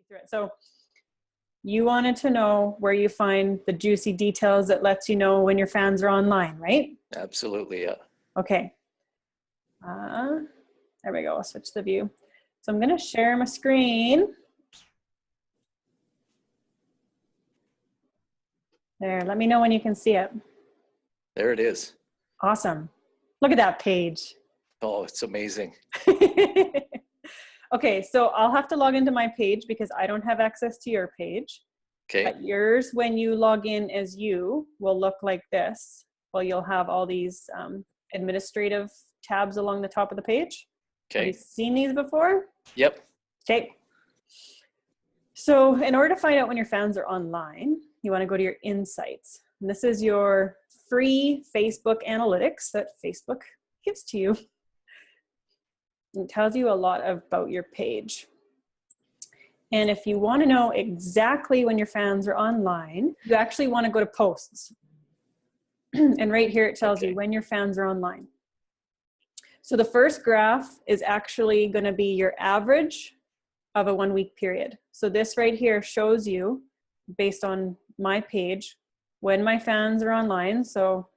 through it. So you wanted to know where you find the juicy details that lets you know when your fans are online, right? Absolutely, yeah. Okay. There we go. I'll switch the view. So I'm going to share my screen. There, let me know when you can see it. There it is. Awesome. Look at that page. Oh, it's amazing. Okay, so I'll have to log into my page because I don't have access to your page. Okay. But yours, when you log in as you, will look like this. Well, you'll have all these administrative tabs along the top of the page. Okay. Have you seen these before? Yep. Okay. So in order to find out when your fans are online, you want to go to your insights. And this is your free Facebook analytics that Facebook gives to you. It tells you a lot about your page. And if you want to know exactly when your fans are online, you actually want to go to posts. And right here it tells you when your fans are online. So the first graph is actually going to be your average of a 1 week period. So this right here shows you, based on my page, when my fans are online. So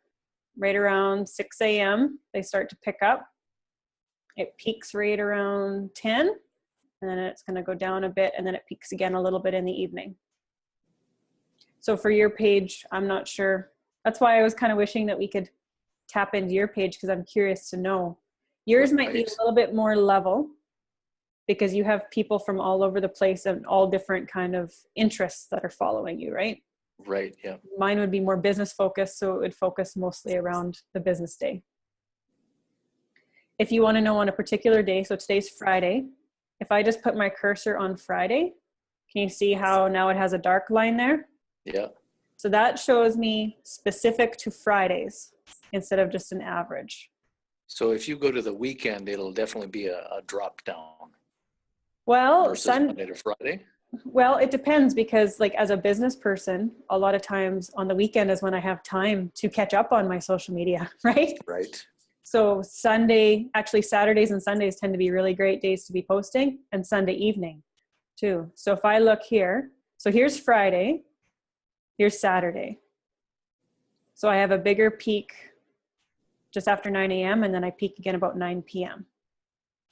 right around 6 a.m. they start to pick up. It peaks right around 10, and then it's going to go down a bit, and then it peaks again a little bit in the evening. So for your page, I'm not sure. That's why I was kind of wishing that we could tap into your page, because I'm curious to know. Yours might be a little bit more level because you have people from all over the place and all different kind of interests that are following you, right? Right, yeah. Mine would be more business focused, so it would focus mostly around the business day. If you want to know on a particular day, so today's Friday, if I just put my cursor on Friday, can you see how now it has a dark line there? Yeah. So that shows me specific to Fridays instead of just an average. So if you go to the weekend, it'll definitely be a drop down. Well, versus Monday to Friday? Well, it depends, because like as a business person, a lot of times on the weekend is when I have time to catch up on my social media, right? Right. So actually Saturdays and Sundays tend to be really great days to be posting, and Sunday evening too. So if I look here, so here's Friday, here's Saturday. So I have a bigger peak just after 9 a.m. and then I peak again about 9 p.m.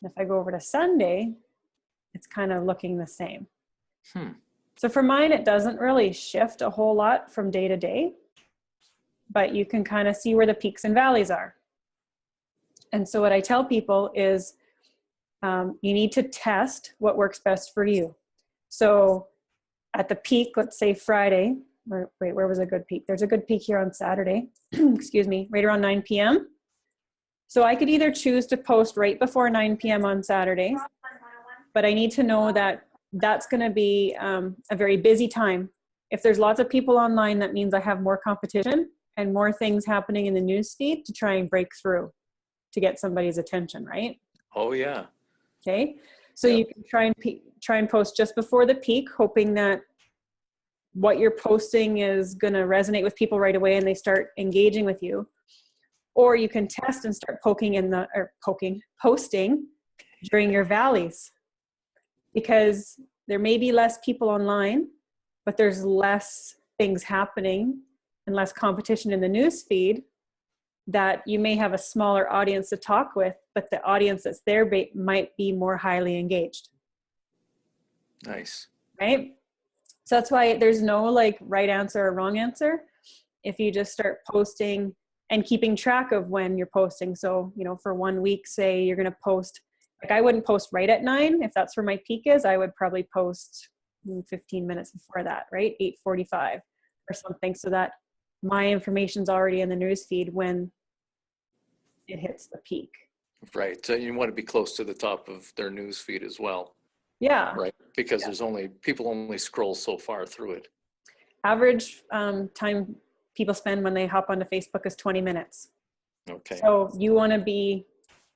And if I go over to Sunday, it's kind of looking the same. So for mine, it doesn't really shift a whole lot from day to day, but you can kind of see where the peaks and valleys are. And so what I tell people is you need to test what works best for you. So at the peak, let's say Friday, or wait, where was a good peak? There's a good peak here on Saturday, excuse me, right around 9 p.m. So I could either choose to post right before 9 p.m. on Saturday, but I need to know that that's going to be a very busy time. If there's lots of people online, that means I have more competition and more things happening in the news feed to try and break through to get somebody's attention, right? Oh yeah. Okay. So you can try and post just before the peak, hoping that what you're posting is going to resonate with people right away and they start engaging with you. Or you can test and start posting during your valleys, because there may be less people online, but there's less things happening and less competition in the news feed, that you may have a smaller audience to talk with, but the audience that's there might be more highly engaged. Nice. Right? So that's why there's no like right answer or wrong answer. If you just start posting and keeping track of when you're posting. So, you know, for 1 week, say you're going to post, like I wouldn't post right at 9. If that's where my peak is, I would probably post 15 minutes before that, right? 8:45 or something, so that my information's already in the news feed when it hits the peak. Right. So you want to be close to the top of their news feed as well. Yeah. Right. Because there's people only scroll so far through it. Average time people spend when they hop onto Facebook is 20 minutes. Okay. So you want to be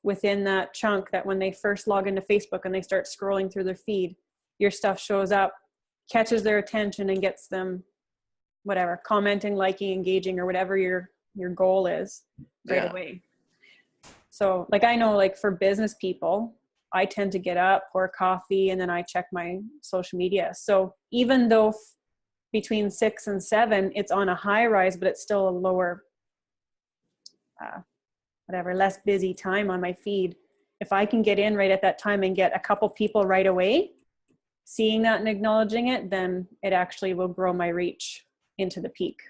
within that chunk that when they first log into Facebook and they start scrolling through their feed, your stuff shows up, catches their attention and gets them whatever, commenting, liking, engaging, or whatever your goal is right away. So like I know, like for business people, I tend to get up, pour coffee, and then I check my social media. So even though between 6 and 7, it's on a high rise, but it's still a lower, less busy time on my feed. If I can get in right at that time and get a couple people right away, seeing that and acknowledging it, then it actually will grow my reach into the peak.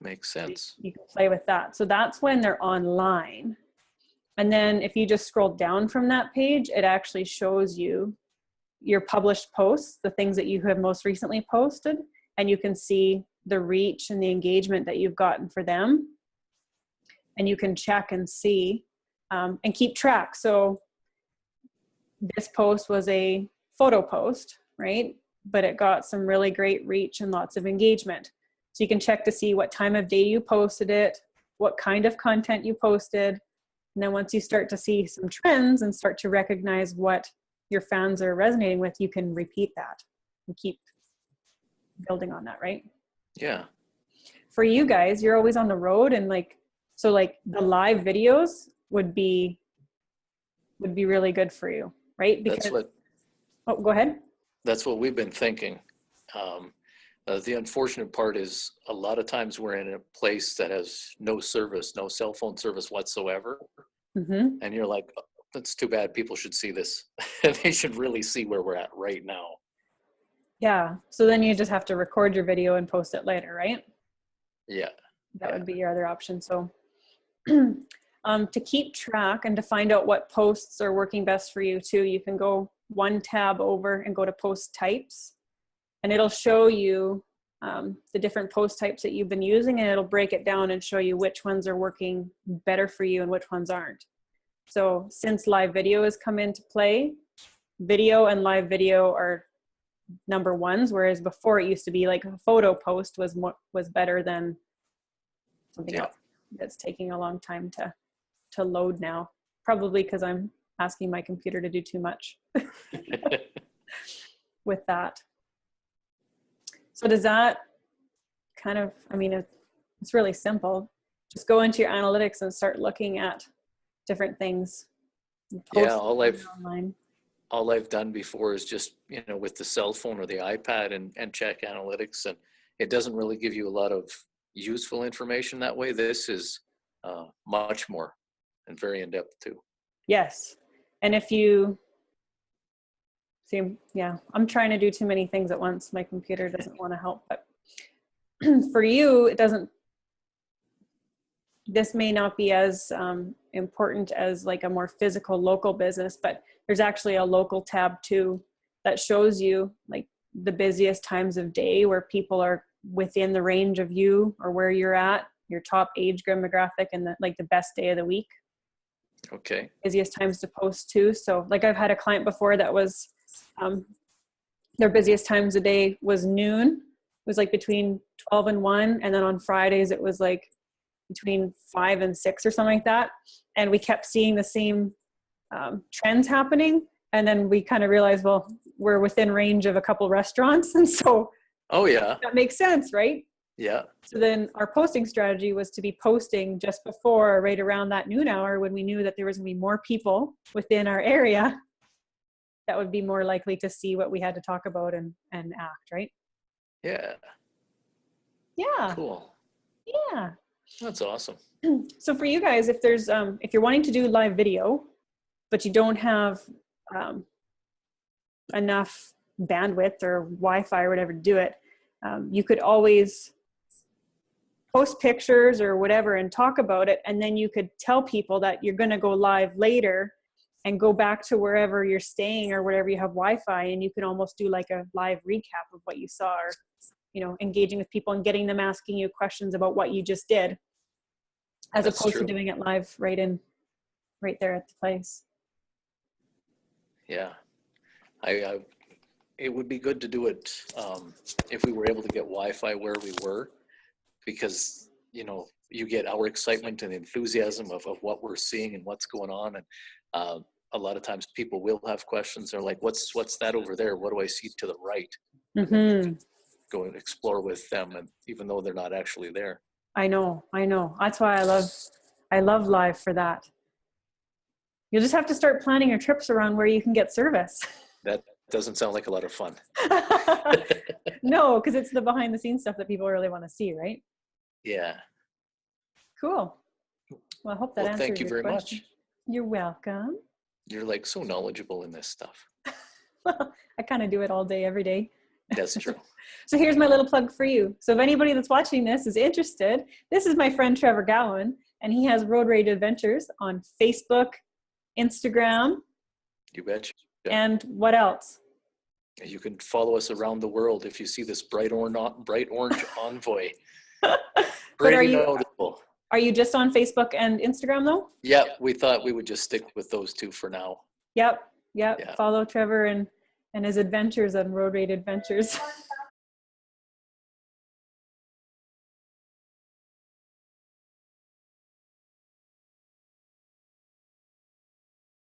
Makes sense. You can play with that. So that's when they're online. And then if you just scroll down from that page, it actually shows you your published posts, the things that you have most recently posted, and you can see the reach and the engagement that you've gotten for them. And you can check and see and keep track. So this post was a photo post, right? But it got some really great reach and lots of engagement. So you can check to see what time of day you posted it, what kind of content you posted. And then once you start to see some trends and start to recognize what your fans are resonating with, you can repeat that and keep building on that, right? Yeah. For you guys, you're always on the road, and so the live videos would be really good for you, right? Because go ahead. That's what we've been thinking. The unfortunate part is a lot of times we're in a place that has no service, no cell phone service whatsoever. Mm-hmm. And you're like, oh, that's too bad. People should see this. They should really see where we're at right now. Yeah. So then you just have to record your video and post it later, right? Yeah. That would be your other option. So to keep track and to find out what posts are working best for you too, you can go one tab over and go to post types, and it'll show you the different post types that you've been using, and it'll break it down and show you which ones are working better for you and which ones aren't. So since live video has come into play, video and live video are number ones, whereas before it used to be like a photo post was better than something else that's taking a long time to load now, probably because I'm asking my computer to do too much with that. So does that kind of, it's really simple. Just go into your analytics and start looking at different things. Yeah, all I've done before is just, with the cell phone or the iPad and check analytics, and it doesn't really give you a lot of useful information that way. This is much more and very in-depth too. Yes. And if you see, I'm trying to do too many things at once. My computer doesn't want to help, but for you, this may not be as important as like a more physical local business, but there's actually a local tab too that shows you like the busiest times of day where people are within the range of you or where you're at, your top age demographic, and the best day of the week. Okay. Busiest times to post too. So like I've had a client before that was their busiest times a day was noon. It was like between 12 and 1. And then on Fridays, it was like between 5 and 6 or something like that. And we kept seeing the same trends happening. And then we kind of realized, well, we're within range of a couple restaurants. And so that makes sense, right? Yeah. So then our posting strategy was to be posting just before, right around that noon hour, when we knew that there was going to be more people within our area that would be more likely to see what we had to talk about and act, right? Yeah. Yeah. Cool. Yeah. That's awesome. So for you guys, if there's if you're wanting to do live video, but you don't have enough bandwidth or Wi-Fi or whatever to do it, you could always post pictures or whatever and talk about it, and then you could tell people that you're going to go live later and go back to wherever you're staying or wherever you have Wi-Fi, and you can almost do like a live recap of what you saw, or engaging with people and getting them asking you questions about what you just did, as opposed to doing it live right there at the place. Yeah, it would be good to do it if we were able to get Wi-Fi where we were, because you get our excitement and enthusiasm of what we're seeing and what's going on, and a lot of times people will have questions. They're like, what's that over there? What do I see to the right? Mm-hmm. Go and explore with them, and even though they're not actually there. I know. That's why I love live for that. You'll just have to start planning your trips around where you can get service. That doesn't sound like a lot of fun. No, because it's the behind the scenes stuff that people really want to see, right? Yeah. Cool. Well, I hope that answers Thank you your very question. much. You're welcome. You're like so knowledgeable in this stuff. Well, I kind of do it all day, every day. That's true. So here's my little plug for you. So if anybody that's watching this is interested, this is my friend Trevor Gowan, and he has Road Rage Adventures on Facebook, Instagram, You betcha. and what else? You can follow us around the world if you see this bright orange envoy. But Pretty notable. are you just on Facebook and Instagram though? Yeah, we thought we would just stick with those two for now. Yep. Yeah. Follow Trevor and his adventures on Road Rage Adventures.